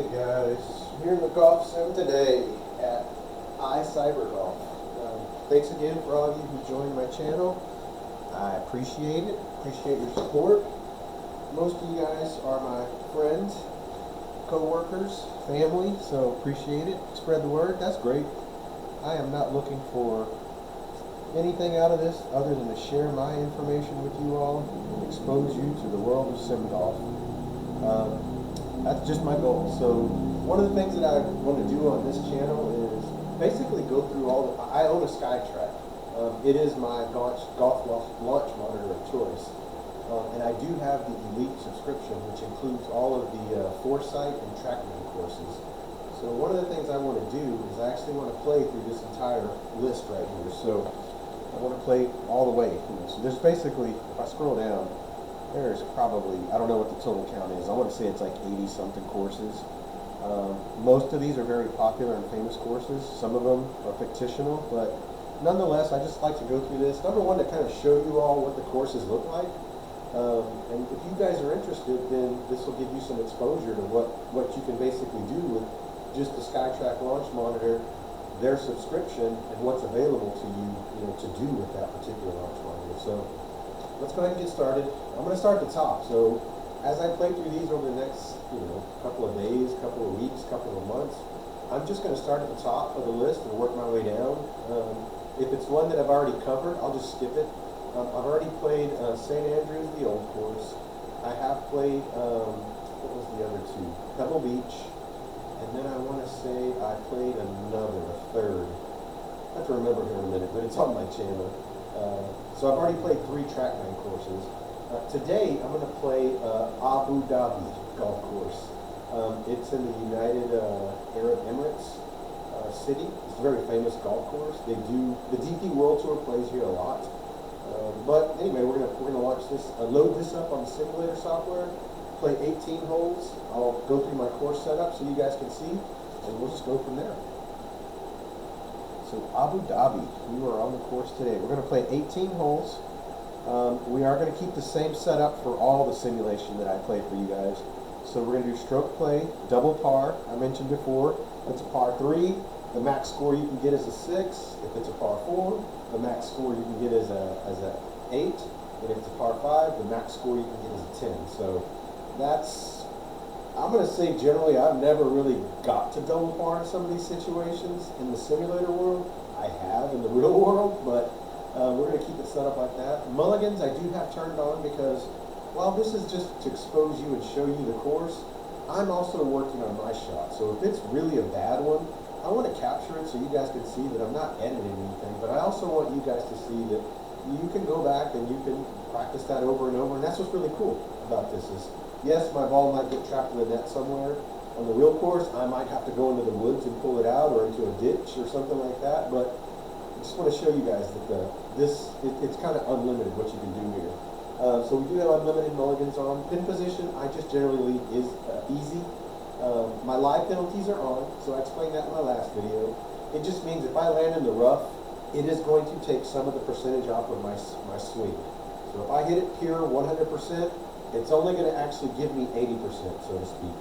Hey guys, here in the golf sim today at iCyberGolf. Thanks again for all of you who joined my channel. I appreciate it. Appreciate your support. Most of you guys are my friends, co-workers, family, so appreciate it. Spread the word. That's great. I am not looking for anything out of this other than to share my information with you all and expose you to the world of sim golf. That's just my goal. So one of the things that I want to do on this channel is basically go through all the, I own a SkyTrak. It is my golf launch monitor of choice. And I do have the Elite subscription, which includes all of the ForeSight and TrackMan courses. So one of the things I want to do is I actually want to play through this entire list right here. So I want to play all the way. So there's basically, if I scroll down, there's probably, I don't know what the total count is. I want to say it's like 80 something courses. Most of these are very popular and famous courses. Some of them are fictional, but nonetheless, I just like to go through this. Number one, to kind of show you all what the courses look like. And if you guys are interested, then this will give you some exposure to what you can basically do with just the SkyTrak launch monitor, their subscription, and what's available to you, to do with that particular launch monitor. So let's go ahead and get started. I'm going to start at the top. So as I play through these over the next, couple of days, couple of weeks, couple of months, I'm just going to start at the top of the list and work my way down. If it's one that I've already covered, I'll just skip it. I've already played St. Andrews, the old course. I have played, what was the other two? Pebble Beach. And then I want to say I played a third. I have to remember here in a minute, but it's on my channel. So I've already played 3 TrackMan courses. Today I'm going to play Abu Dhabi golf course. It's in the United Arab Emirates city. It's a very famous golf course. The DP World Tour plays here a lot. But anyway, we're gonna watch this. Load this up on the simulator software. Play 18 holes. I'll go through my course setup so you guys can see, and we'll just go from there. So Abu Dhabi, we are on the course today. We're going to play 18 holes. We are going to keep the same setup for all the simulation that I played for you guys. So we're going to do stroke play, double par. I mentioned before, if it's a par 3, the max score you can get is a 6. If it's a par 4, the max score you can get is a 8. And if it's a par 5, the max score you can get is a 10. So that's, I'm going to say generally I've never really got to double par in some of these situations in the simulator world. I have in the real world, but we're going to keep it set up like that. Mulligans I do have turned on because while this is just to expose you and show you the course, I'm also working on my shot. So if it's really a bad one, I want to capture it so you guys can see that I'm not editing anything, but I also want you guys to see that you can go back and you can practice that over and over, and that's what's really cool about this is, yes, my ball might get trapped in the net somewhere. On the real course, I might have to go into the woods and pull it out or into a ditch or something like that, but I just want to show you guys that it's kind of unlimited what you can do here. So we do have unlimited mulligans on. Pin position, I just generally leave is easy. My live penalties are on, so I explained that in my last video. It just means if I land in the rough, it is going to take some of the percentage off of my swing. So if I hit it pure 100%, it's only going to actually give me 80%, so to speak.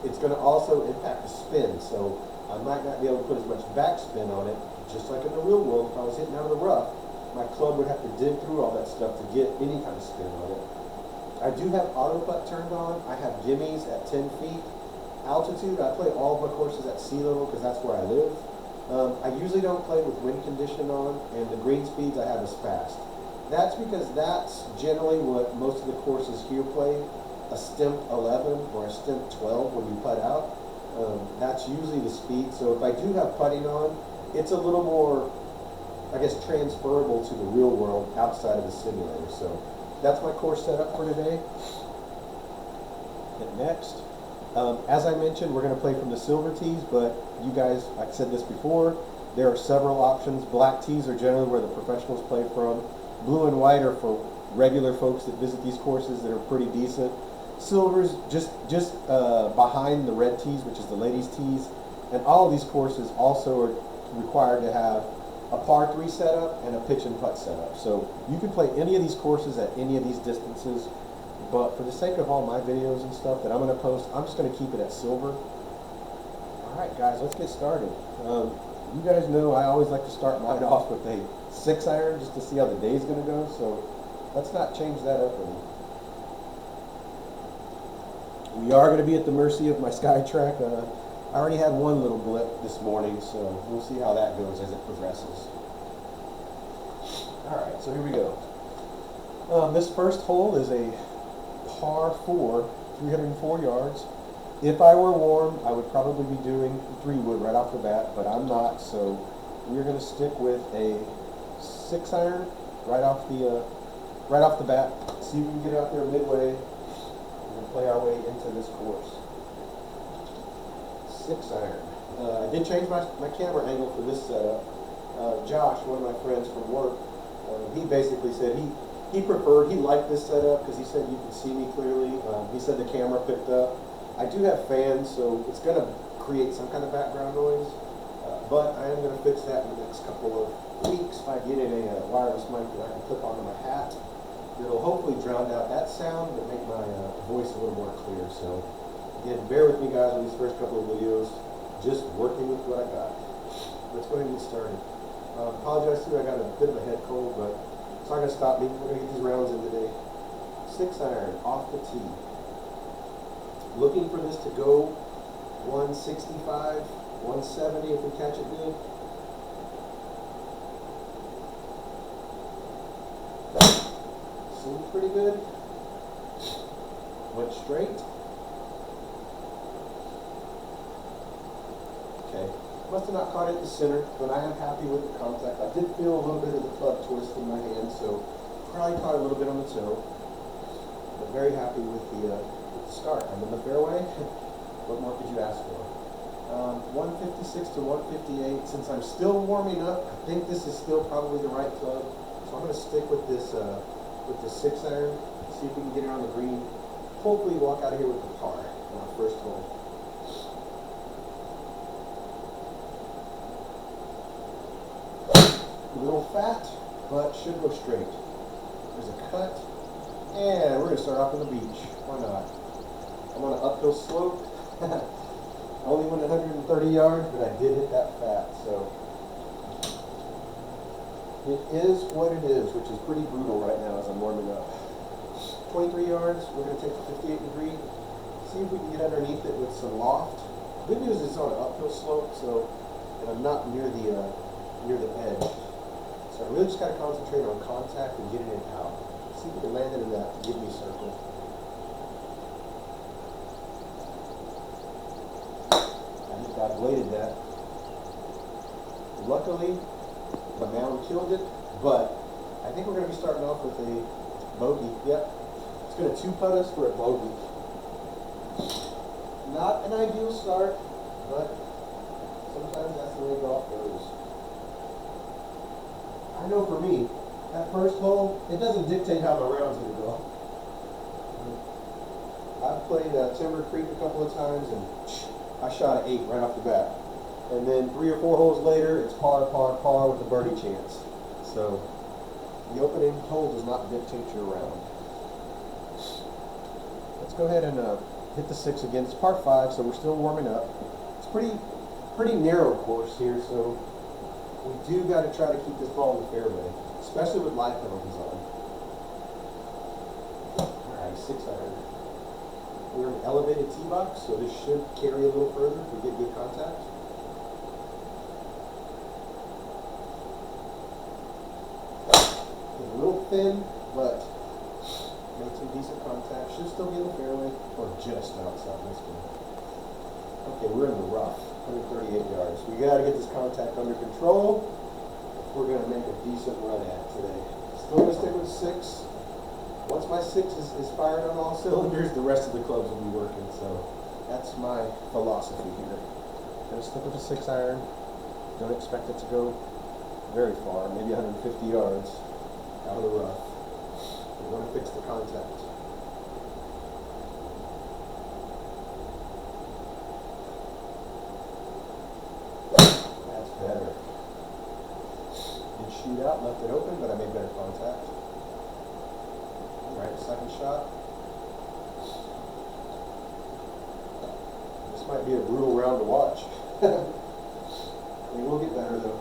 It's going to also impact the spin, so I might not be able to put as much backspin on it, just like in the real world. If I was hitting out of the rough, my club would have to dig through all that stuff to get any kind of spin on it. I do have auto putt turned on. I have gimmies at 10 feet. Altitude, I play all of my courses at sea level because that's where I live. I usually don't play with wind condition on, and the green speeds I have is fast. That's because that's generally what most of the courses here play, a stimp 11 or a stimp 12 when you putt out. That's usually the speed. So if I do have putting on, it's a little more, I guess, transferable to the real world outside of the simulator. So that's my course setup for today. And next, as I mentioned, we're going to play from the silver tees, but you guys, I said this before, there are several options. Black tees are generally where the professionals play from. Blue and white are for regular folks that visit these courses that are pretty decent. Silver's just behind the red tees, which is the ladies' tees. And all of these courses also are required to have a par 3 setup and a pitch and putt setup. So you can play any of these courses at any of these distances. But for the sake of all my videos and stuff that I'm going to post, I'm just going to keep it at silver. Alright guys, let's get started. You guys know I always like to start mine off with a 6-iron just to see how the day's going to go, so let's not change that up any. We are going to be at the mercy of my SkyTrak. I already had one little blip this morning, so we'll see how that goes as it progresses. Alright, so here we go. This first hole is a par 4, 304 yards. If I were warm, I would probably be doing 3-wood right off the bat, but I'm not, so we're going to stick with a 6-iron right off the bat. See if we can get out there midway and play our way into this course. 6-iron. I did change my camera angle for this setup. Josh, one of my friends from work, he basically said he liked this setup because he said you can see me clearly. He said the camera picked up. I do have fans, so it's going to create some kind of background noise, but I am going to fix that in the next couple of weeks by getting a wireless mic that I can clip onto my hat. It'll hopefully drown out that sound but make my voice a little more clear. So again, bear with me guys on these first couple of videos, just working with what I got. Let's go ahead and get started. Apologize too, I got a bit of a head cold, but it's not going to stop me. We're going to get these rounds in today. 6-iron off the tee. Looking for this to go 165, 170 if we catch it good. Seems pretty good. Went straight. Okay. Must have not caught it at the center, but I am happy with the contact. I did feel a little bit of the club twist in my hand, so probably caught a little bit on the toe. But very happy with the start. I'm in the fairway. What more could you ask for? 156 to 158. Since I'm still warming up, I think this is still probably the right club. So I'm going to stick with this 6-iron. See if we can get it on the green. Hopefully walk out of here with the par on our first hole. A little fat, but should go straight. There's a cut, and we're going to start off on the beach. Why not? I'm on an uphill slope. I only went 130 yards, but I did hit that fat, so it is what it is, which is pretty brutal right now as I'm warming up. 23 yards, we're going to take the 58 degree, see if we can get underneath it with some loft. Good news is it's on an uphill slope, so and I'm not near the edge. So I really just got to concentrate on contact and getting it out. See if we can land it in that give me circle. I bladed that. Luckily, the mound killed it, but I think we're going to be starting off with a bogey. Yep. It's going to 2-putt us for a bogey. Not an ideal start, but sometimes that's the way golf goes. I know for me, that first hole, it doesn't dictate how the round's going to go. I've played Timber Creek a couple of times, and I shot an 8 right off the bat. And then 3 or 4 holes later, it's par, par, par with a birdie chance. So the opening hole does not dictate your round. Let's go ahead and hit the 6 again. It's par 5, so we're still warming up. It's pretty narrow course here, so we do got to try to keep this ball in the fairway, especially with live penalties on. All right, 6-iron. We're in an elevated tee box, so this should carry a little further if we get good contact. It's a little thin, but made some decent contact. Should still be in the fairway, or just outside this one. Okay, we're in the rough, 138 yards. We got to get this contact under control if we're going to make a decent run at today. Still going to stick with 6. Once my 6 is fired on all cylinders, the rest of the clubs will be working. So that's my philosophy here. Gonna stick with a 6-iron. Don't expect it to go very far, maybe 150 yards out of the rough. We want to fix the contact. That's better. Did shoot out, left it open, but I made better contact. Alright, second shot. This might be a brutal round to watch. We will get better though.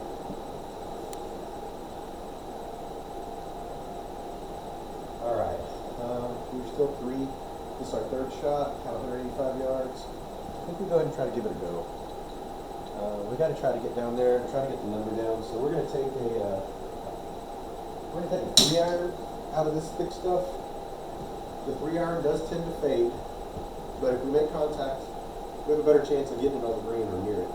All right, we're still 3. This is our 3rd shot, kind of 185 yards. I think we go ahead and try to give it a go. We got to try to get down there and try to get the number down. So we're going to take a 3-iron out of this thick stuff. The 3-iron does tend to fade, but if we make contact, we have a better chance of getting it on the green or near it.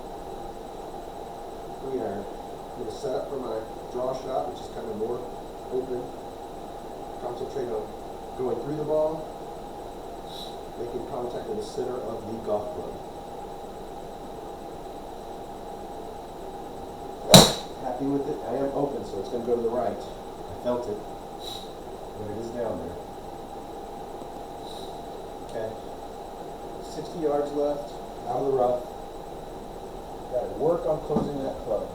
3-iron. I'm going to set up for my draw shot, which is kind of more open. Concentrate on going through the ball, making contact in the center of the golf club. Happy with it. I am open, so it's going to go to the right. I felt it, but it is down there. Okay. 60 yards left, out of the rough. Got to work on closing that club.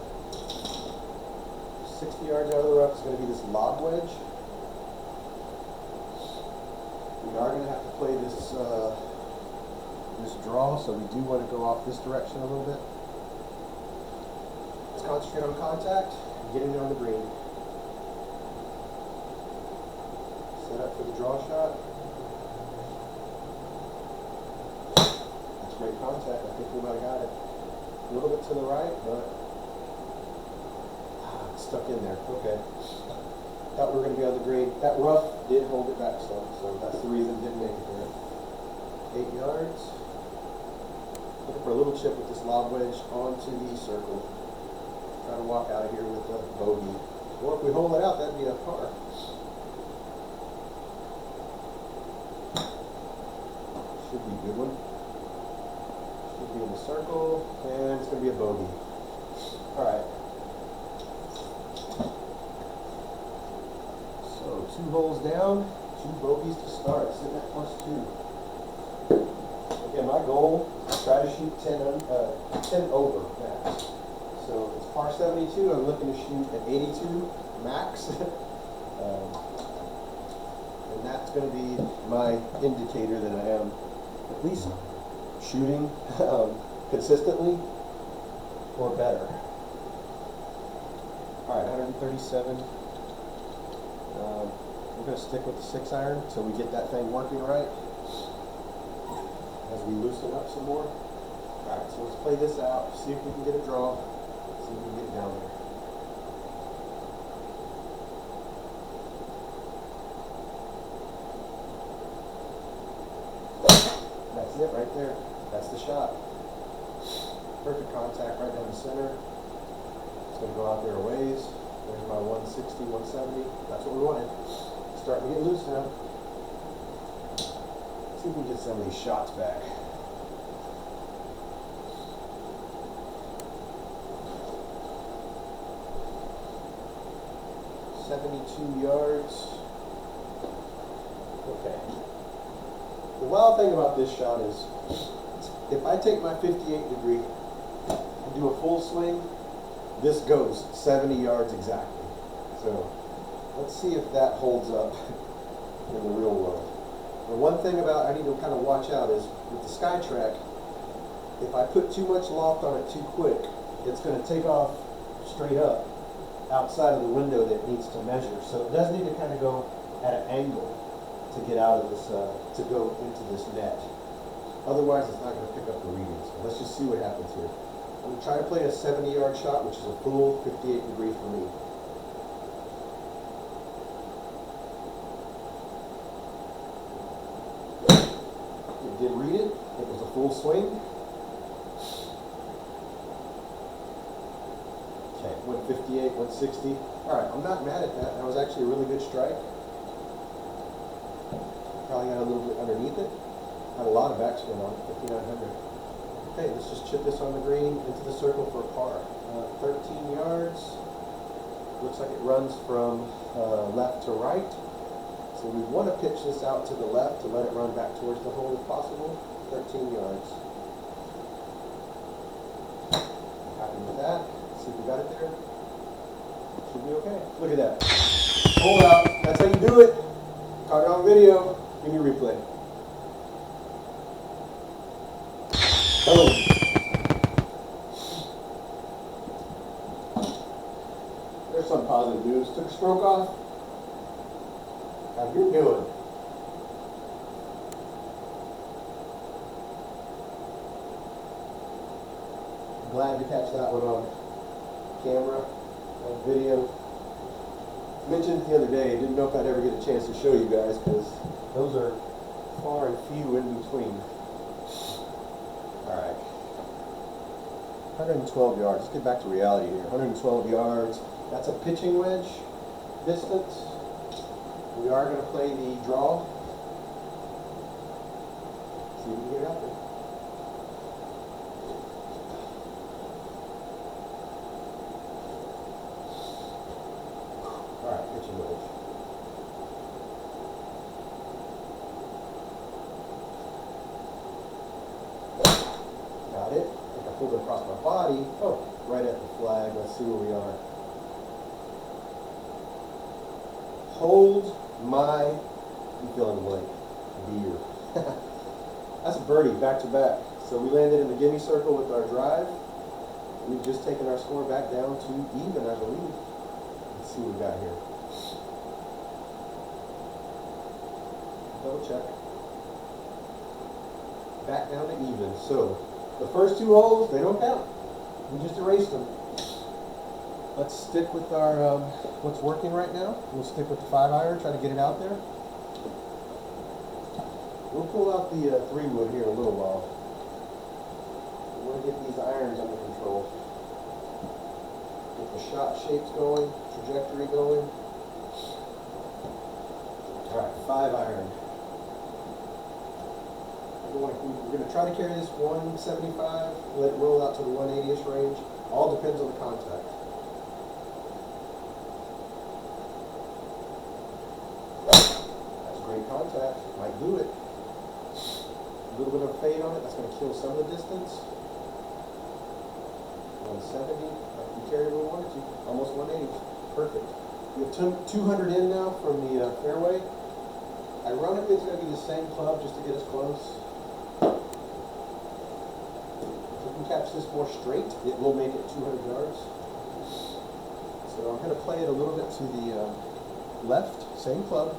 60 yards out of the rough is going to be this lob wedge. We are going to have to play this this draw, so we do want to go off this direction a little bit. Let's concentrate on contact and getting it on the green. Set up for the draw shot. That's great contact. I think we might have got it. A little bit to the right, but it's stuck in there. Okay. Thought we were going to be on the green. That rough did hold it back some, so that's the reason it didn't make it there. 8 yards. Looking for a little chip with this lob wedge onto the circle. Try to walk out of here with a bogey. Or if we hold it out, that'd be a par. Should be a good one. Should be in the circle, and it's going to be a bogey. All right. So 2 holes down, 2 bogeys to start. Sitting at +2. Again, my goal is to try to shoot 10 over max. So it's par 72. I'm looking to shoot at 82 max. And that's going to be my indicator that I am at least shooting consistently or better. All right, 137. We're going to stick with the 6-iron until we get that thing working right. As we loosen up some more. All right, so let's play this out, see if we can get a draw, see if we can get it down there. That's it right there. That's the shot. Perfect contact right down the center. It's going to go out there a ways. There's my 160, 170. That's what we wanted. Starting to get loose now. See if we can get some of these shots back. .72 yards. Okay. The wild thing about this shot is, if I take my 58 degree and do a full swing, this goes 70 yards exactly. So let's see if that holds up in the real world. The one thing about I need to kind of watch out is with the SkyTrak, if I put too much loft on it too quick, it's going to take off straight up outside of the window that it needs to measure. So it does need to kind of go at an angle to get out of this, to go into this net. Otherwise, it's not going to pick up the readings. So let's just see what happens here. I'm going to try to play a 70-yard shot, which is a full 58 degree for me. It did read it. It was a full swing. Okay, 158, 160. All right, I'm not mad at that. That was actually a really good strike. Probably got a little bit underneath it. Had a lot of backspin on it, 5,900. Okay, let's just chip this on the green into the circle for a par. 13 yards. Looks like it runs from left to right. So we want to pitch this out to the left to let it run back towards the hole if possible. 13 yards. Happy with that. Let's see if we got it there. Should be okay. Look at that. Hold out. That's how you do it. Caught it on video. Give me a replay. Boom. news. Took a stroke off. How you doing? Glad to catch that one on camera, on video. Mentioned it the other day, didn't know if I'd ever get a chance to show you guys because those are far and few in between. Alright. 112 yards. Let's get back to reality here. 112 yards. That's a pitching wedge distance. We are going to play the draw. See if we can get it out there. Alright, pitching wedge. Got it. I think I pulled it across my body. Oh, right at the flag. Let's see where we are. Hold my, you fill in the blank, beer. That's a birdie, back to back. So we landed in the gimme circle with our drive. We've just taken our score back down to even, I believe. Let's see what we got here. Double check. Back down to even. So the first two holes, they don't count. We just erased them. Let's stick with our what's working right now. We'll stick with the 5-iron, try to get it out there. We'll pull out the 3-wood here in a little while. We want to get these irons under control. Get the shot shapes going, trajectory going. Alright, 5-iron. We're going to try to carry this 175, let it roll out to the 180-ish range. All depends on the contact. Great contact, might do it. A little bit of fade on it, that's going to kill some of the distance. 170, might be carried where we wanted to. Almost 180, perfect. We have 200 in now from the fairway. Ironically, it's going to be the same club just to get us close. If we can catch this more straight, it will make it 200 yards. So I'm going to play it a little bit to the left, same club.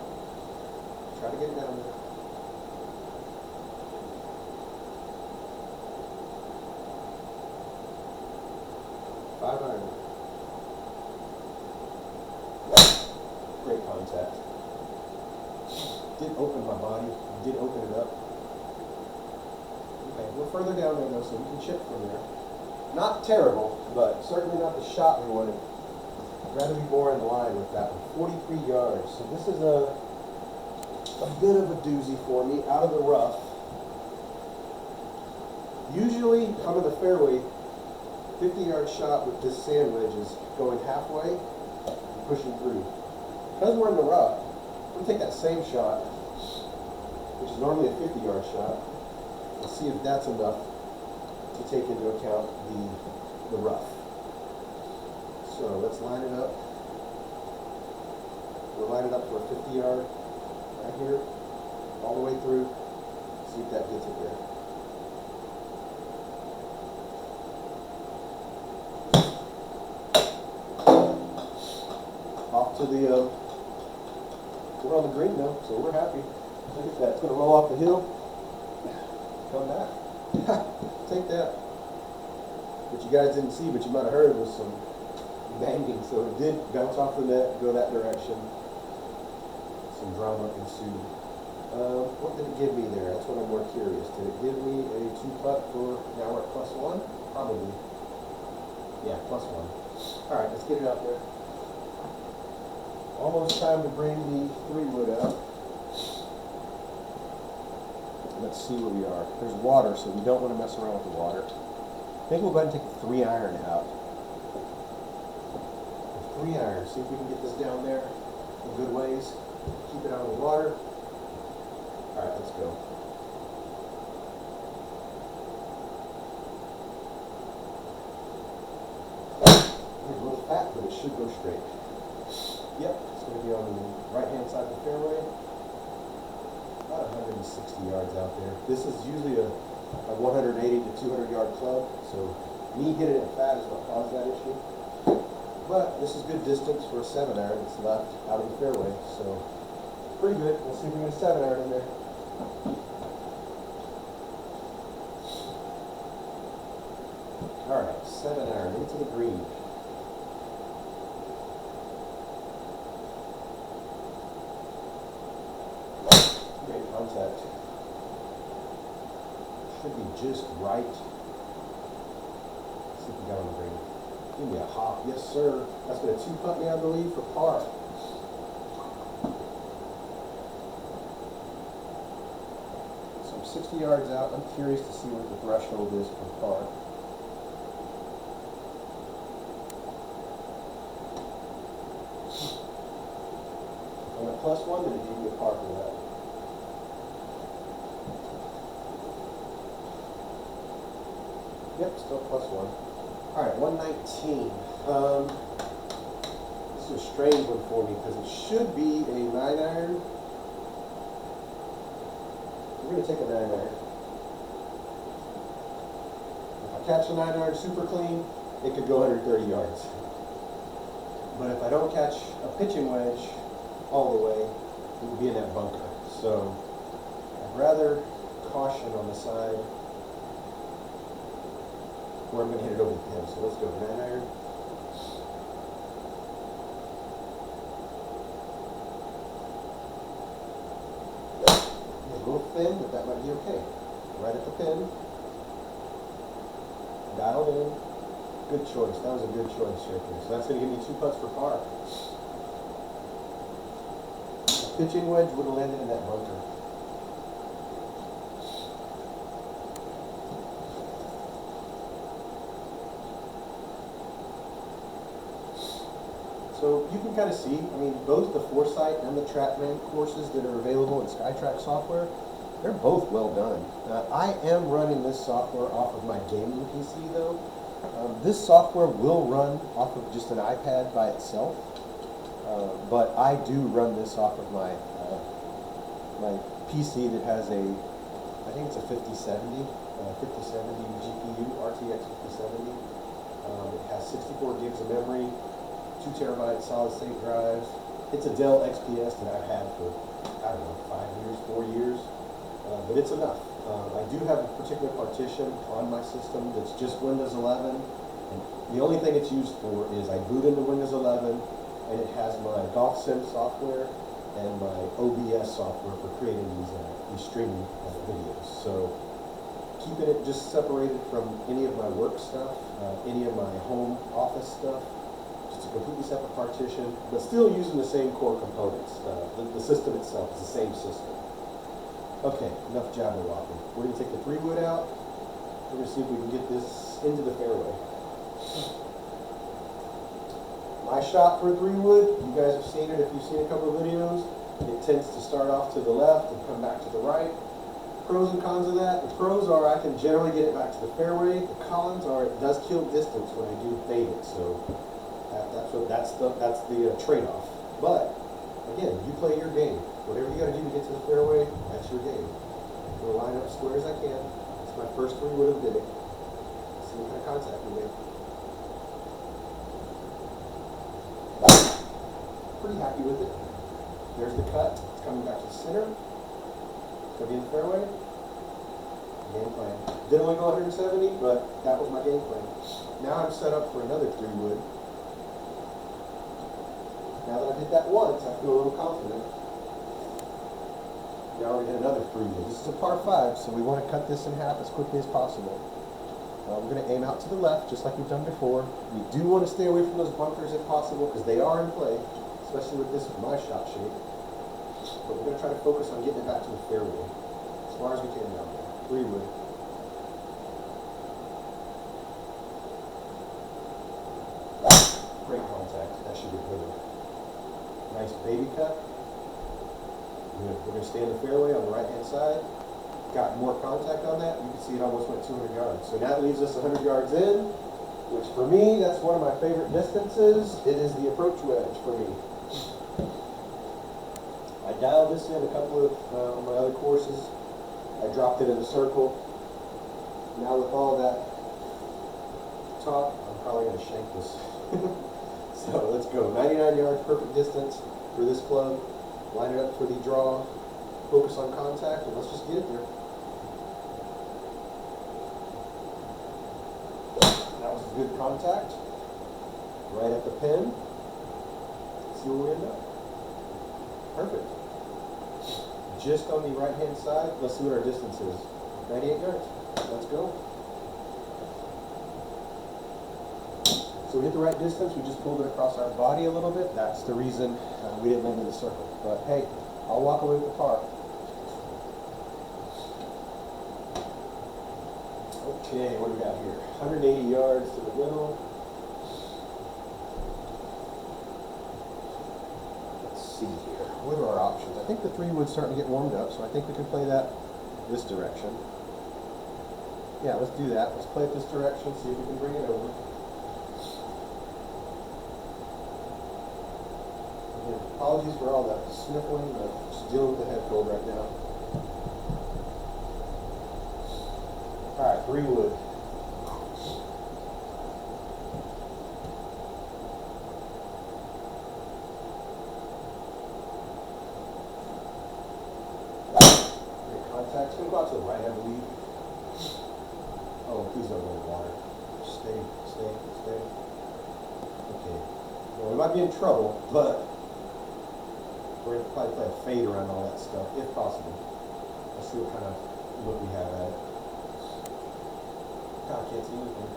Try to get it down there. Five-iron. Great contact. Did open my body. Did open it up. Okay, we're further down there though, so we can chip from there. Not terrible, but certainly not the shot we wanted. I'd rather be more in line with that one. 43 yards. So this is a bit of a doozy for me, out of the rough. Usually, out of the fairway, 50-yard shot with this sand wedge is going halfway and pushing through. Because we're in the rough, we take that same shot, which is normally a 50-yard shot, and see if that's enough to take into account the rough. So let's line it up. We'll line it up for a 50-yard. Right here, all the way through, see if that gets it there. Off to the, we're on the green now, so we're happy. Look at that, it's going to roll off the hill, come back. Take that. What you guys didn't see, but you might have heard, was some banging, so it did bounce off the net, go that direction. Some drama ensued. What did it give me there? That's what I'm more curious. Did it give me a 2-putt for, now we're at +1? Probably. Yeah, +1. Alright, let's get it out there. Almost time to bring the 3-wood out. Let's see where we are. There's water, so we don't want to mess around with the water. I think we'll go ahead and take the 3-iron out. 3-iron, see if we can get this down there in good ways. Keep it out of the water. Alright, let's go. It's a little fat, but it should go straight. Yep, it's going to be on the right-hand side of the fairway. About 160 yards out there. This is usually a 180 to 200 yard club, so me hitting it fat is what caused that issue. But this is good distance for a 7-iron that's left out of the fairway, so pretty good. We'll see if we can get a 7-iron in there. Alright, 7-iron into the green. Great contact. Should be just right. Let's see if we got on the green. Give me a hop. Yes, sir. That's going to 2-putt me, I believe, for par. So I'm 60 yards out. I'm curious to see what the threshold is for par. On a +1, then it gave me a par for that. Yep, still +1. Alright, 119. This is a strange one for me because it should be a 9-iron. We're going to take a 9-iron. If I catch a 9-iron super clean, it could go 130 yards. But if I don't catch a pitching wedge all the way, it would be in that bunker. So I'd rather caution on the side where I'm going to hit it over the pin. So let's go 9-iron. A little thin, but that might be okay. Right at the pin. Dialed in. Good choice. That was a good choice right there. So that's going to give me 2 putts for par. A pitching wedge would have landed in that bunker. So you can kind of see, I mean, both the ForeSight and the TrackMan courses that are available in SkyTrak software, they're both well done. I am running this software off of my gaming PC though. This software will run off of just an iPad by itself, but I do run this off of my my PC that has a, I think it's a 5070 GPU, RTX 5070. It has 64 gigs of memory. 2 terabyte solid state drives. It's a Dell XPS that I've had for, I don't know, 5 years, 4 years, but it's enough. I do have a particular partition on my system that's just Windows 11, and the only thing it's used for is I boot into Windows 11, and it has my Golf Sim software and my OBS software for creating these streaming videos. So keeping it just separated from any of my work stuff, any of my home office stuff. It's a completely separate partition, but still using the same core components. The system itself is the same system. Okay, enough jabber-wopping. We're going to take the 3-wood out. We're going to see if we can get this into the fairway. My shot for a 3-wood, you guys have seen it if you've seen a couple of videos. It tends to start off to the left and come back to the right. Pros and cons of that. The pros are I can generally get it back to the fairway. The cons are it does kill distance when I do fade it. So that's the trade-off. But again, you play your game. Whatever you got to do to get to the fairway, that's your game. I'm going to line up as square as I can. It's my first 3-wood of the day. See what kind of contact we make. Pretty happy with it. There's the cut. It's coming back to the center. It's going to be in the fairway. Game plan. Didn't only go 170, but that was my game plan. Now I'm set up for another 3-wood. Now that I've hit that once, I feel a little confident. Now we're going to hit another 3-wood. This is a par 5, so we want to cut this in half as quickly as possible. We're going to aim out to the left, just like we've done before. We do want to stay away from those bunkers if possible, because they are in play, especially with this my shot shape. But we're going to try to focus on getting it back to the fairway as far as we can down there. 3-wood. Great contact. That should be good. Nice baby cut. We're going to stay in the fairway on the right-hand side. Got more contact on that. You can see it almost went 200 yards. So that leaves us 100 yards in, which for me, that's one of my favorite distances. It is the approach wedge for me. I dialed this in a couple of on my other courses. I dropped it in the circle. Now with all that talk, I'm probably going to shank this. So let's go. 99 yards, perfect distance for this club. Line it up for the draw. Focus on contact, and let's just get it there. That was a good contact. Right at the pin. See where we end up. Perfect. Just on the right-hand side. Let's see what our distance is. 98 yards. Let's go. So we hit the right distance. We just pulled it across our body a little bit. That's the reason we didn't land in the circle. But hey, I'll walk away with the par. Okay, what do we got here? 180 yards to the middle. Let's see here. What are our options? I think the 3-wood's starting to get warmed up, so I think we can play that this direction. Yeah, let's do that. Let's play it this direction, see if we can bring it over. Again, apologies for all that sniffling, but just dealing with the head cold right now. Alright, 3-wood. Great contact. It's going to go out to the right, I believe. Oh, please don't go in the water. Stay. Okay. Well, we might be in trouble, but we're going to probably play a fade around all that stuff, if possible. Let's see what kind of look we have at it. God, I can't see anything.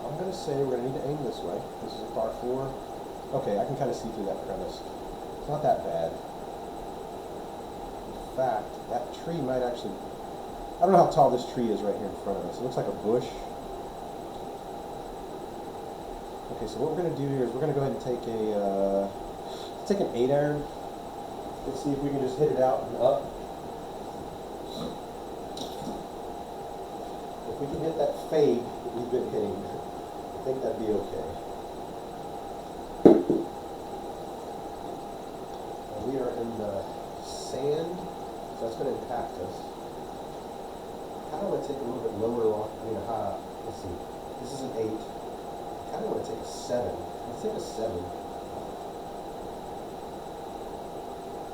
I'm going to say we're going to need to aim this way. This is a par 4. Okay, I can kind of see through that crevice. It's not that bad. In fact, that tree might actually... I don't know how tall this tree is right here in front of us. It looks like a bush. Okay, so what we're going to do here is we're going to go ahead and take an 8-iron. Let's see if we can just hit it out and up. If we can hit that fade that we've been hitting, I think that'd be okay. And we are in the sand, so that's going to impact us. I kind of want to take a little bit lower, high. Let's see. This is an 8. I kind of want to take a 7. Let's take a 7.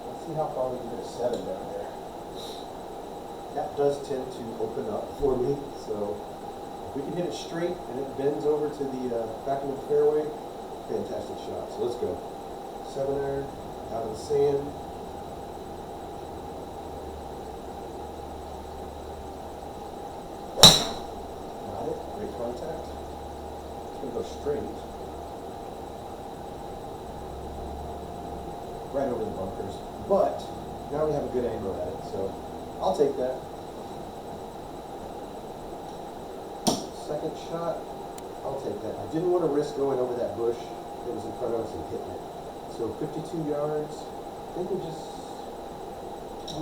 Let's see how far we can get a 7 down there. That does tend to open up for me, so if we can hit it straight and it bends over to the back of the fairway, fantastic shot. So let's go. 7-iron, out of the sand. Got it. Great contact. It's going to go straight. Right over the bunkers. But now we have a good angle at it, so I'll take that. Second shot, I'll take that. I didn't want to risk going over that bush that was in front of us and hitting it. So 52 yards. I think we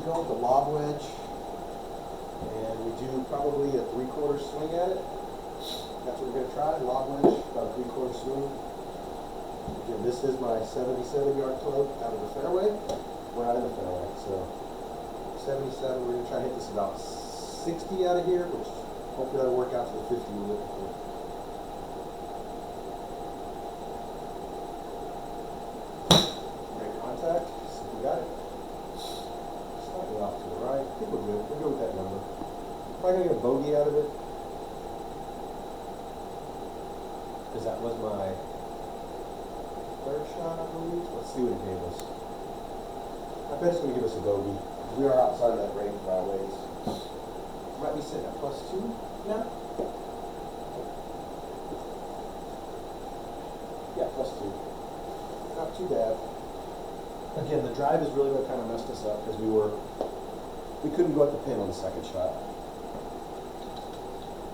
go with the lob wedge, and we do probably a 3/4 swing at it. That's what we're going to try. Lob wedge, about a 3/4 swing. Again, this is my 77-yard club out of the fairway. We're out of the fairway, so 77. We're going to try to hit this about 60 out of here, which hopefully that'll work out to the 50 we're looking for. Great contact. So we got it. Slightly off to the right. I think we're good. We'll go with that number. Probably going to get a bogey out of it, because that was my third shot, I believe. Let's see what it gave us. I bet it's going to give us a bogey. We are outside of that range by a ways. Might be sitting at +2 now. Yeah, +2. Not too bad. Again, the drive is really what kind of messed us up, because we couldn't go at the pin on the second shot.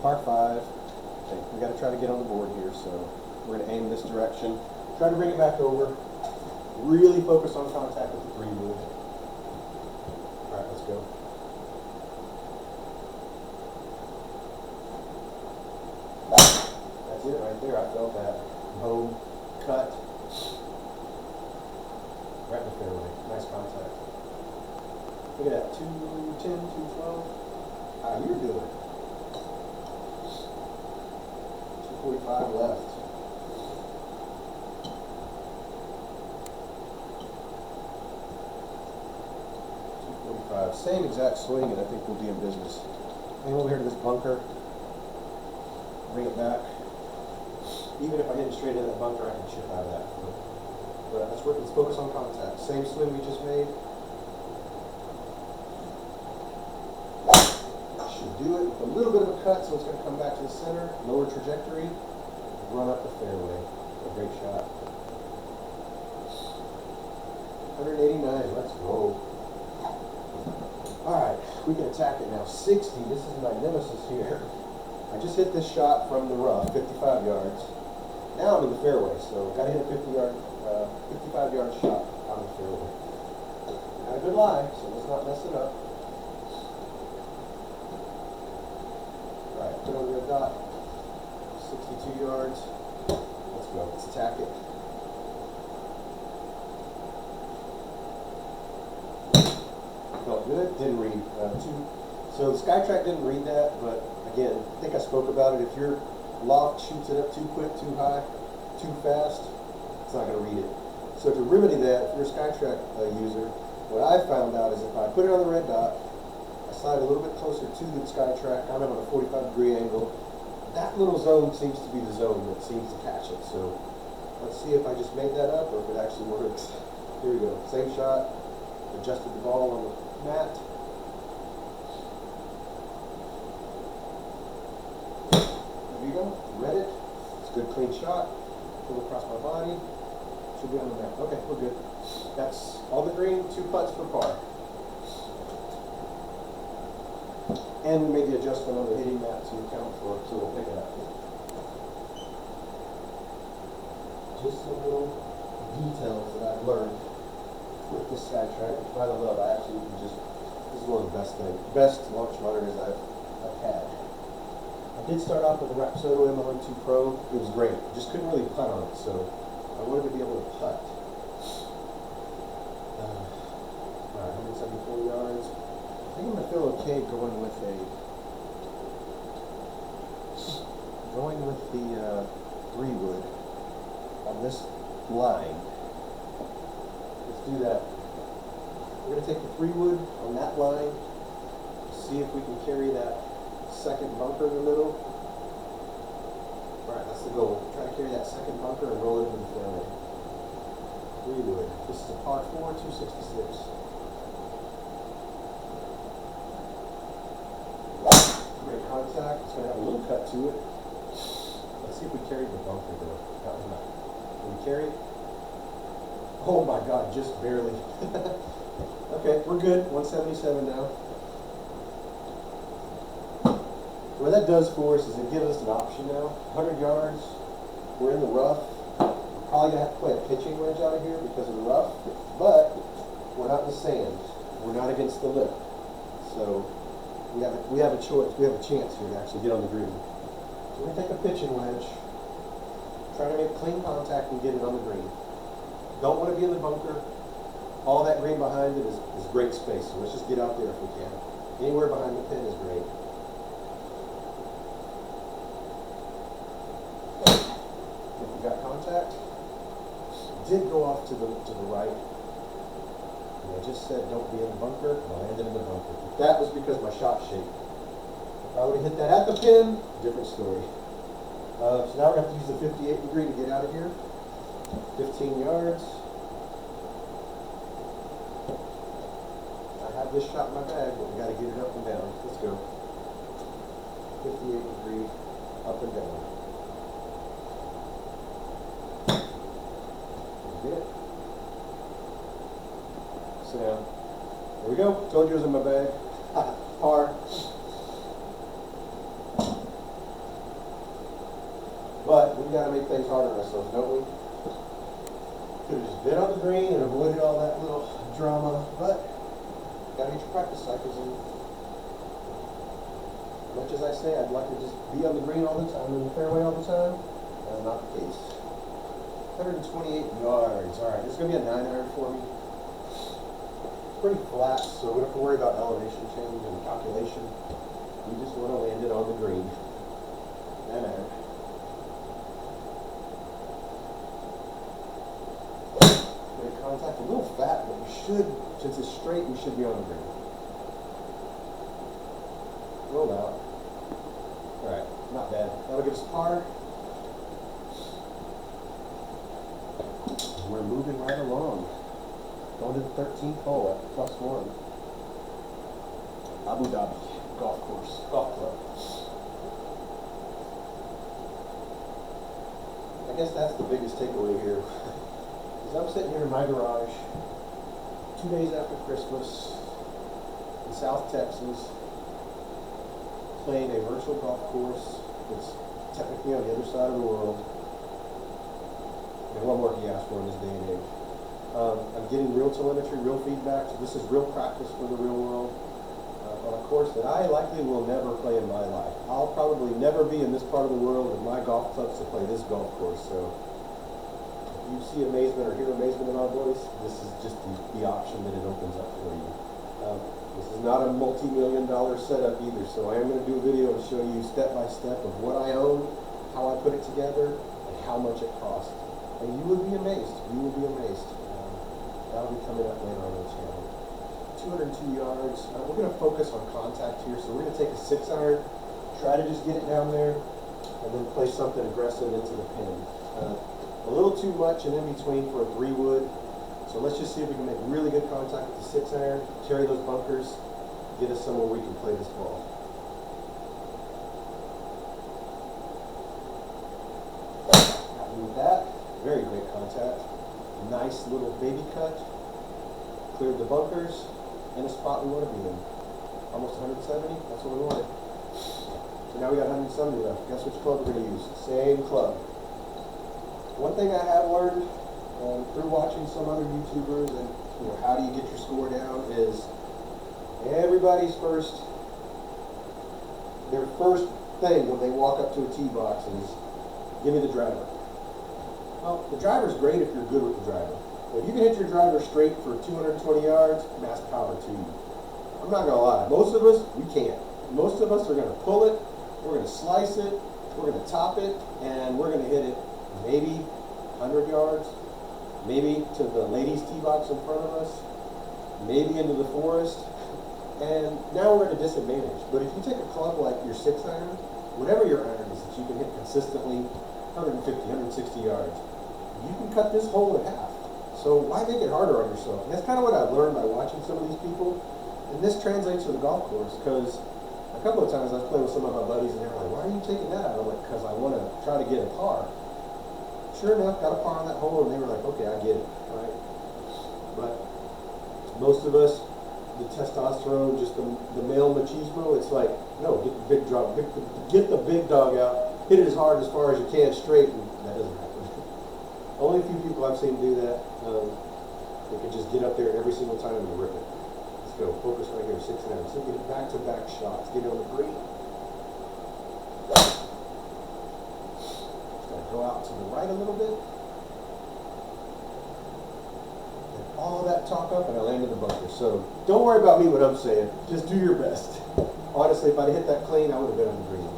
Par 5. Okay, we got to try to get on the board here, so we're going to aim this direction. Try to bring it back over. Really focus on contact with the 3-wood. All right, let's go. That's it right there. I felt that bow cut right in the fairway. Nice contact. Look at that. 210, 212. How you're doing? 245 left. 245. Same exact swing, and I think we'll be in business. Hang over here to this bunker. Bring it back. Even if I hit it straight into that bunker, I can chip out of that. But let's focus on contact. Same swing we just made. Should do it with a little bit of a cut, so it's going to come back to the center, lower trajectory, run up the fairway. A great shot. 189, let's go. Alright, we can attack it now. 60, this is my nemesis here. I just hit this shot from the rough, 55 yards. Now I'm in the fairway, so got to hit a 55-yard shot on the fairway. Not a good lie, so let's not mess it up. Alright, put on the red dot. 62 yards. Let's go. Let's attack it. Felt good. Didn't read so the SkyTrak didn't read that, but again, I think I spoke about it. If your loft shoots it up too quick, too high, too fast, it's not going to read it. So to remedy that, if you're a SkyTrak user, what I found out is if I put it on the red dot, I slide a little bit closer to the SkyTrak, I'm on a 45-degree angle, that little zone seems to be the zone that seems to catch it. So let's see if I just made that up or if it actually works. Here we go. Same shot. Adjusted the ball on the mat. There we go. Read it. It's a good clean shot. Pull across my body. Should be on the mat. Okay, we're good. That's all the green, 2 putts for par. And we made the adjustment on the hitting mat to account for it, so we'll pick it up. Just some little details that I've learned with this SkyTrak, which by the love, I absolutely just, this is one of the best launch monitors I've had. I did start off with the Rapsodo MLM2 Pro. It was great. Just couldn't really putt on it, so I wanted to be able to putt. Alright, 174 yards. I think I'm going to feel okay going with the 3-wood on this line. Let's do that. We're going to take the 3-wood on that line, see if we can carry that second bunker in the middle. Alright, that's the goal. Try to carry that second bunker and roll it into the fairway. 3-wood. This is a par 4, 266. Great contact. It's going to have a little cut to it. Let's see if we carried the bunker though. That was not. Did we carry it? Oh my God, just barely. Okay, we're good. 177 now. What that does for us is it gives us an option now. 100 yards. We're in the rough. We're probably going to have to play a pitching wedge out of here because of the rough. But we're not in the sand. We're not against the lip. So we have a choice. We have a chance here to actually get on the green. So we're going to take a pitching wedge. Try to make clean contact and get it on the green. Don't want to be in the bunker. All that green behind it is great space. So let's just get out there if we can. Anywhere behind the pin is great. If we got contact, did go off to the right. And I just said don't be in the bunker. I landed in the bunker. That was because my shot shape. If I would have hit that at the pin, different story. So now we're going to have to use the 58 degree to get out of here. 15 yards. I have this shot in my bag, but we got to get it up and down. Let's go. 58 degree, up and down. Get it. Sit down. There we go. Told you it was in my bag. Par. But we got to make things harder on ourselves, don't we? Could have just been on the green and avoided all that little drama, but got to get your practice cycles in. Much as I say I'd like to just be on the green all the time, in the fairway all the time, that's not the case. 128 yards. All right, this is going to be a 9-iron for me. It's pretty flat, so we don't have to worry about elevation change and calculation. We just want to land it on the green. 9-iron. should, since it's straight, we should be on the green. Roll out. Alright, not bad. That'll give us par. We're moving right along. Going to the 13th hole at +1. Abu Dhabi golf club. I guess that's the biggest takeaway here. Is I'm sitting here in my garage 2 days after Christmas in South Texas, playing a virtual golf course that's technically on the other side of the world. And what more can you ask for in this day and age? I'm getting real telemetry, real feedback, so this is real practice for the real world on a course that I likely will never play in my life. I'll probably never be in this part of the world with my golf clubs to play this golf course, so if you see amazement or hear amazement in our voice, this is just the option that it opens up for you. This is not a multi-million-dollar setup either, so I am going to do a video to show you step by step of what I own, how I put it together, and how much it costs. And you would be amazed. You would be amazed. That'll be coming up later on the channel. 202 yards. We're going to focus on contact here, so we're going to take a 6-iron, try to just get it down there, and then play something aggressive into the pin. A little too much and in between for a 3-wood. So let's just see if we can make really good contact with the 6-iron, carry those bunkers, get us somewhere we can play this ball. Happy with that. Very great contact. Nice little baby cut. Cleared the bunkers in a spot we want to be in. Almost 170. That's what we wanted. So now we got 170 left. Guess which club we're going to use? Same club. One thing I have learned through watching some other YouTubers and how do you get your score down is everybody's their first thing when they walk up to a tee box is give me the driver. Well, the driver's great if you're good with the driver. If you can hit your driver straight for 220 yards, mass power to you. I'm not gonna lie, most of us, we can't. Most of us are gonna pull it, we're gonna slice it, we're gonna top it, and we're gonna hit it maybe 100 yards, maybe to the ladies' tee box in front of us, maybe into the forest, and now we're at a disadvantage. But if you take a club like your 6-iron, whatever your iron is that you can hit consistently 150, 160 yards, you can cut this hole in half. So why make it harder on yourself? And that's kind of what I've learned by watching some of these people, and this translates to the golf course, because a couple of times I've played with some of my buddies and they're like, why are you taking that? And I'm like, because I want to try to get a par. Sure enough, got a par on that hole, and they were like, okay, I get it, right? But most of us, the testosterone, just the male machismo, it's like, no, get the big dog, get the big dog out, hit it as hard as far as you can straight, and that doesn't happen. Only a few people I've seen do that. They can just get up there every single time and rip it. Let's go, focus right here, 6-9. So get back-to-back shots, get it on the green. Go out to the right a little bit. And all that talk up, and I landed the bunker. So don't worry about me what I'm saying. Just do your best. Honestly, if I'd hit that clean, I would have been on the green.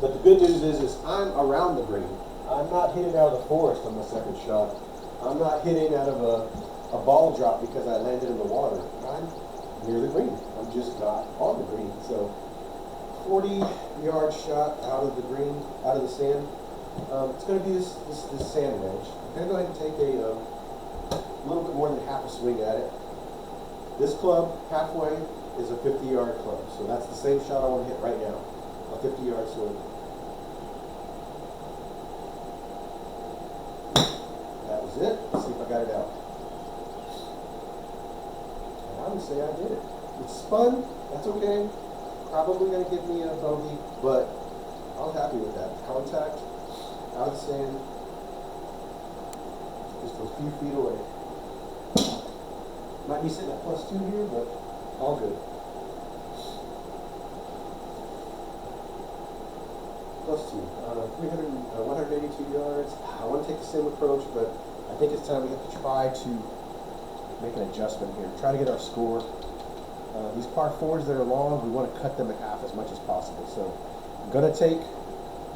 But the good news is I'm around the green. I'm not hitting out of the forest on my second shot. I'm not hitting out of a ball drop because I landed in the water. I'm near the green. I'm just not on the green. So 40-yard shot out of the green, out of the sand. It's going to be this sand wedge. I'm going to go ahead and take a little bit more than half a swing at it. This club, halfway, is a 50-yard club. So that's the same shot I want to hit right now, a 50-yard swing. That was it. Let's see if I got it out. And I would say I did it. It's spun. That's okay. Probably going to give me a bogey, but I was happy with that. Contact, out of the sand, just a few feet away. Might be sitting at +2 here, but all good. +2, 182 yards. I want to take the same approach, but I think it's time we have to try to make an adjustment here. Try to get our score. These par 4s that are long, we want to cut them in half as much as possible. So I'm going to take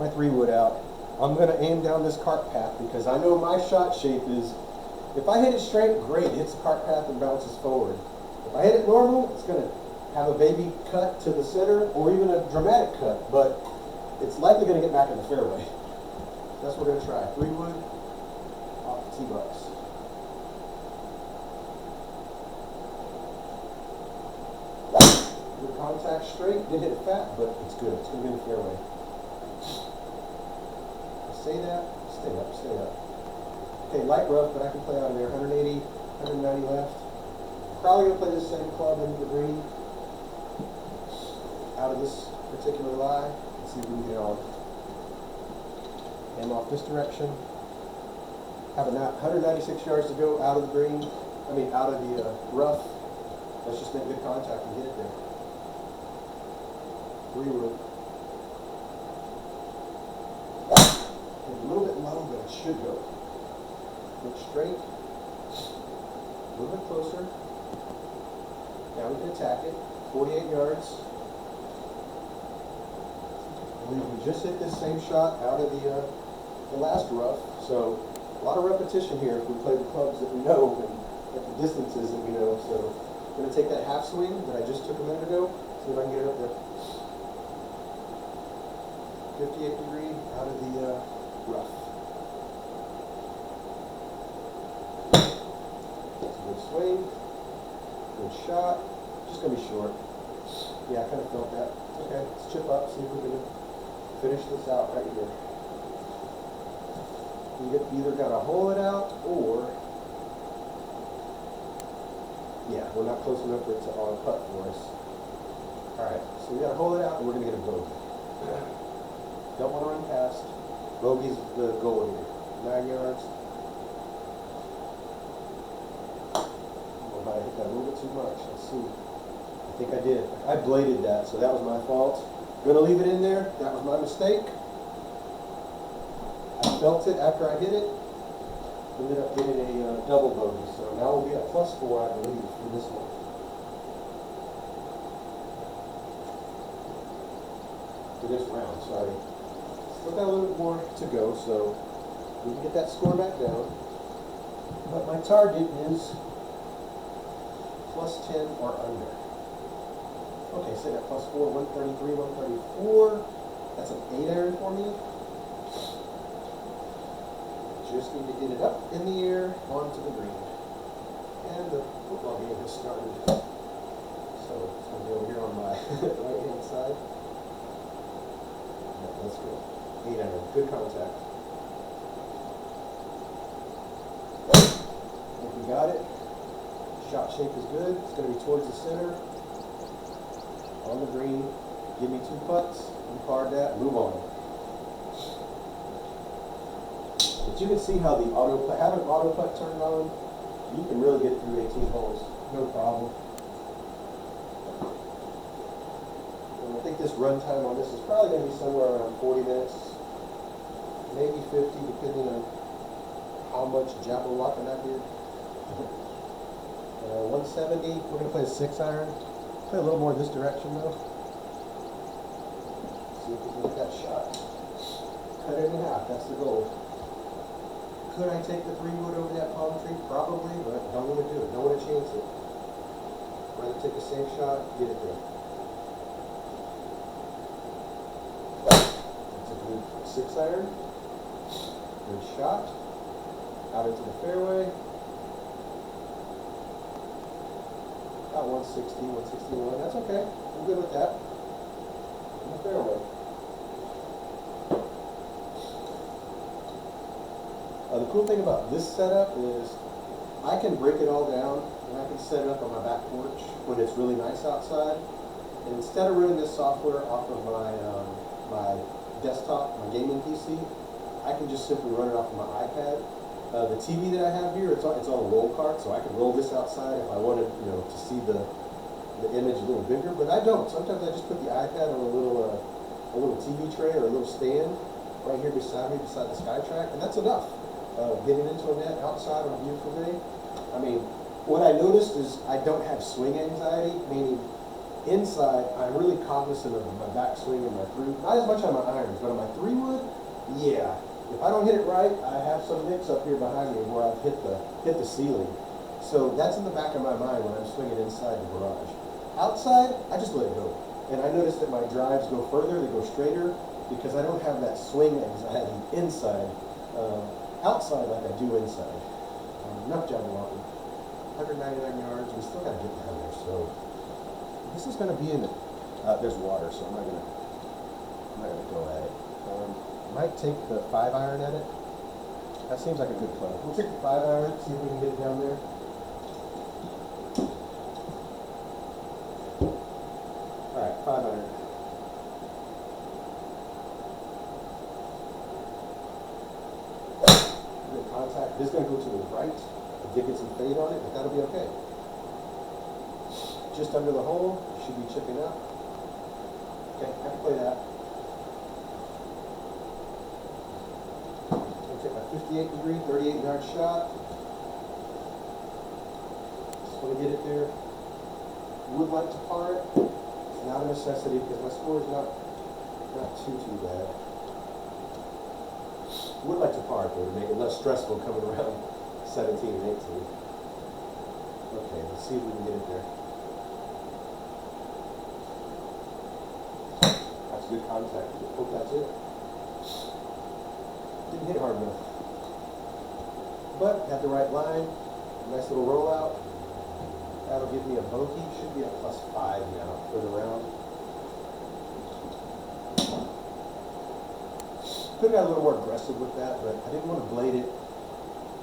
my 3-wood out. I'm going to aim down this cart path because I know my shot shape is If I hit it straight, great, it hits the cart path and bounces forward. If I hit it normal, it's going to have a baby cut to the center or even a dramatic cut, but it's likely going to get back in the fairway. That's what we're going to try. 3-wood off the tee box. Good contact straight. Did hit it fat, but it's good. It's going to be in the fairway. Say that. Stay up, stay up. Okay, light rough, but I can play out of there. 180, 190 left. Probably going to play this same club into the green. Out of this particular lie. Let's see if we can get on. Aim off this direction. Have 196 yards to go out of the green. Out of the rough. Let's just make good contact and get it there. 3-wood. A little bit low, but it should go. Look straight. A little bit closer. Now we can attack it. 48 yards. We just hit this same shot out of the last rough. So a lot of repetition here if we play the clubs that we know and at the distances that we know. So I'm going to take that half swing that I just took a minute ago. See if I can get it up there. 58 degree out of the rough. That's a good swing. Good shot. Just going to be short. Yeah, I kind of felt that. Okay, let's chip up, see if we can finish this out right here. You either got to hole it out or, yeah, we're not close enough for it to on putt for us. Alright, so we got to hole it out and we're going to get a bogey. Don't want to run past. Bogey's the goal here. 9 yards. Oh, I hit that a little bit too much. Let's see. I think I did. I bladed that, so that was my fault. Gonna leave it in there. That was my mistake. I felt it after I hit it. Ended up getting a double bogey. So now we'll be at +4, I believe, for this one. For this round, sorry. Still got a little bit more to go, so we can get that score back down. But my target is +10 or under. Okay, so I got +4, 133, 134. That's an 8-iron for me. Just need to get it up in the air onto the green. And the football game has started. So it's going to be over here on my right-hand side. Yeah, that's good. 8-iron, good contact. I think we got it. Shot shape is good. It's going to be towards the center. On the green. Give me 2 putts. You card that. Move on. But you can see how the having auto putt turned on, you can really get through 18 holes. No problem. And I think this run time on this is probably going to be somewhere around 40 minutes. Maybe 50, depending on how much jabber walking I did. 170, we're going to play a 6-iron. Play a little more this direction though. See if we can get that shot. Cut it in half, that's the goal. Could I take the 3-wood over that palm tree? Probably, but don't want to do it. Don't want to chance it. Rather take the same shot, get it there. That's a good 6-iron. Good shot. Out into the fairway. About 160, 161. That's okay. I'm good with that. In the fairway. The cool thing about this setup is I can break it all down and I can set it up on my back porch when it's really nice outside. And instead of running this software off of my desktop, my gaming PC, I can just simply run it off of my iPad. The TV that I have here, it's on a roll cart, so I can roll this outside if I wanted, to see the image a little bigger. But I don't. Sometimes I just put the iPad on a little TV tray or a little stand right here beside me, beside the SkyTrak, and that's enough. Getting into a net outside on a beautiful day. I mean, what I noticed is I don't have swing anxiety, meaning inside I'm really cognizant of my backswing and my through. Not as much on my irons, but on my 3-wood, yeah. If I don't hit it right, I have some nicks up here behind me where I've hit the ceiling. So that's in the back of my mind when I'm swinging inside the garage. Outside, I just let it go. And I notice that my drives go further, they go straighter, because I don't have that swing anxiety inside, outside like I do inside. Enough job walking. 199 yards, we still got to get down there. So this is going to be in the, there's water, so I'm not going to go at it. Might take the 5-iron at it. That seems like a good play. We'll take the 5-iron, see if we can get it down there. Alright, 5-iron. Good contact. This is going to go to the right. I did get some fade on it, but that'll be okay. Just under the hole, should be chipping up. Okay, I can play that. Take my 58-degree, 38-yard shot. Just want to get it there. Would like to par it. It's not a necessity because my score is not too bad. Would like to par it though to make it less stressful coming around 17 and 18. Okay, let's see if we can get it there. That's good contact. I hope that's it. Didn't hit hard enough. But had the right line. Nice little rollout. That'll give me a bogey. Should be a +5 now for the round. Could have got a little more aggressive with that, but I didn't want to blade it,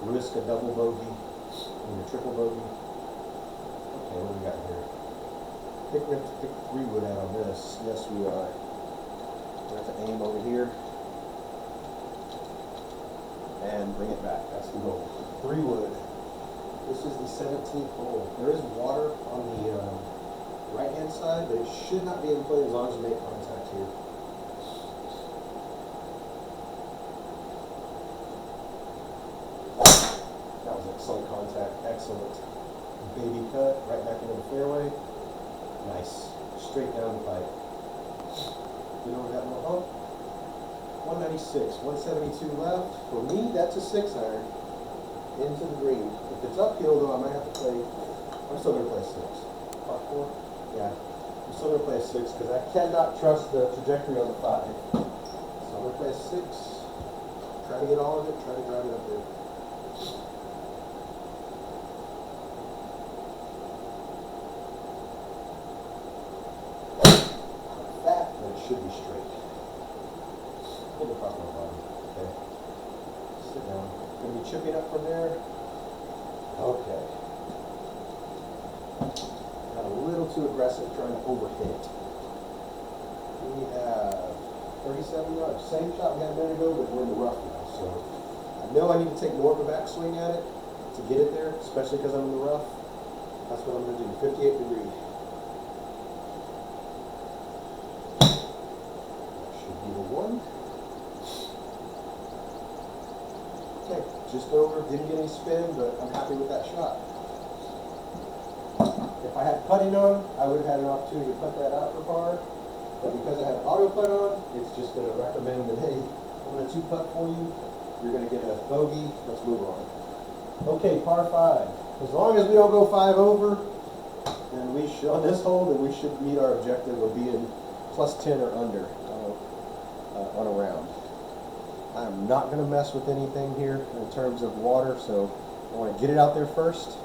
risk a double bogey, a triple bogey. Okay, what do we got here? I think we have to pick 3-wood out on this. Yes, we are. We have to aim over here and bring it back. That's the goal. 3-wood. This is the 17th hole. There is water on the right-hand side, but it should not be in play as long as you make contact here. That was excellent contact. Excellent. Baby cut right back into the fairway. Nice. Straight down the pipe. You know where that one? Oh, 196, 172 left. For me, that's a 6-iron into the green. If it's uphill, though, I might have to play. I'm still going to play 6. Par 4? Yeah. I'm still going to play a 6 because I cannot trust the trajectory on the 5. So I'm going to play a 6. Try to get all of it. Try to drive it up there. Should be straight. Hold the prop on the bottom. Okay. Sit down. Gonna be chipping up from there. Okay. Got a little too aggressive trying to overhit it. We have 37 yards. Same shot we had a minute ago, but we're in the rough now. So I know I need to take more of a backswing at it to get it there, especially because I'm in the rough. That's what I'm gonna do. 58 degree. Okay, just over, didn't get any spin, but I'm happy with that shot. If I had putting on, I would have had an opportunity to put that out for par, but because I have auto putt on, it's just going to recommend that, hey, I'm going to 2-putt for you, you're going to get a bogey, let's move on. Okay, par 5. As long as we don't go 5 over, then we should, on this hole, then we should meet our objective of being +10 or under on a round. I'm not going to mess with anything here in terms of water, so I want to get it out there first,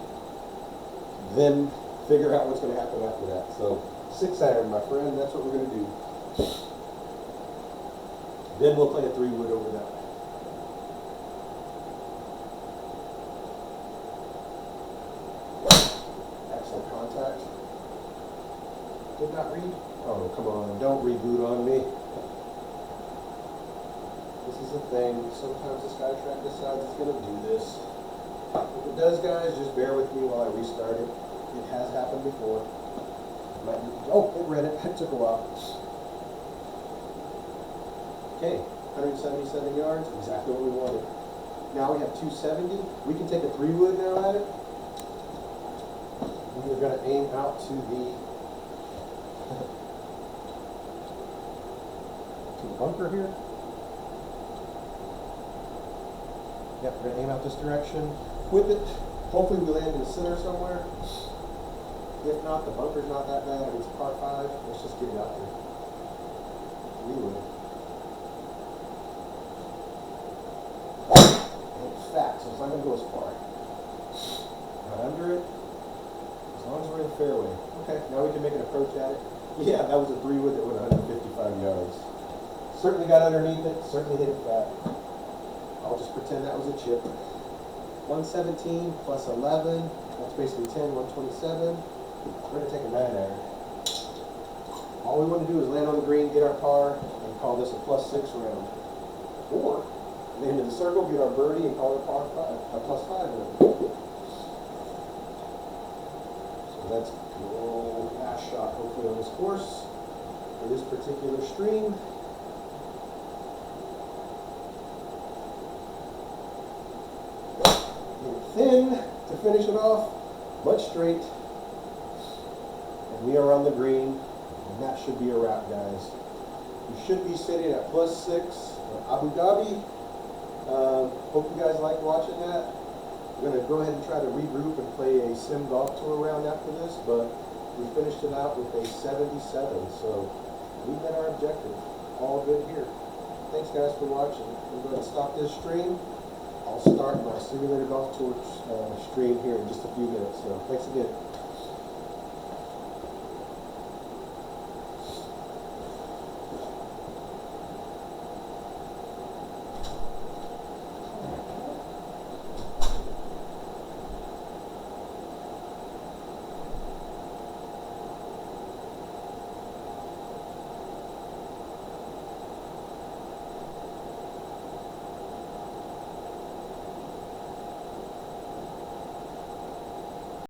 then figure out what's going to happen after that. So 6-iron, my friend, that's what we're going to do. Then we'll play a 3-wood over that. Excellent contact. Did not read? Oh, come on, don't reboot on me. This is the thing. Sometimes the SkyTrak decides it's going to do this. If it does, guys, just bear with me while I restart it. It has happened before. Oh, it read it. It took a while. Okay, 177 yards, exactly what we wanted. Now we have 270. We can take a 3-wood now at it. We're going to aim out to the bunker here. Yep, we're gonna aim out this direction. Whip it. Hopefully we land in the center somewhere. If not, the bunker's not that bad. It's a par 5. Let's just get it out there. Anyway. And it's fat, so it's not gonna go as far. Not under it. As long as we're in the fairway. Okay, now we can make an approach at it. Yeah, that was a 3-wood that went 155 yards. Certainly got underneath it, certainly hit it fat. I'll just pretend that was a chip. 117 plus 11, that's basically 10, 127. We're gonna take a 9-iron. All we want to do is land on the green, get our par, and call this a +6 round. Or, land in the circle, get our birdie, and call it a +5 round. So that's good last shot, hopefully on this course, for this particular stream. Thin to finish it off, but straight. And we are on the green, and that should be a wrap, guys. We should be sitting at +6 Abu Dhabi. Hope you guys like watching that. We're going to go ahead and try to regroup and play a sim golf tour round after this, but we finished it out with a 77, so we met our objective. All good here. Thanks guys for watching. I'm going to stop this stream. I'll start my simulator golf tour stream here in just a few minutes, so thanks again.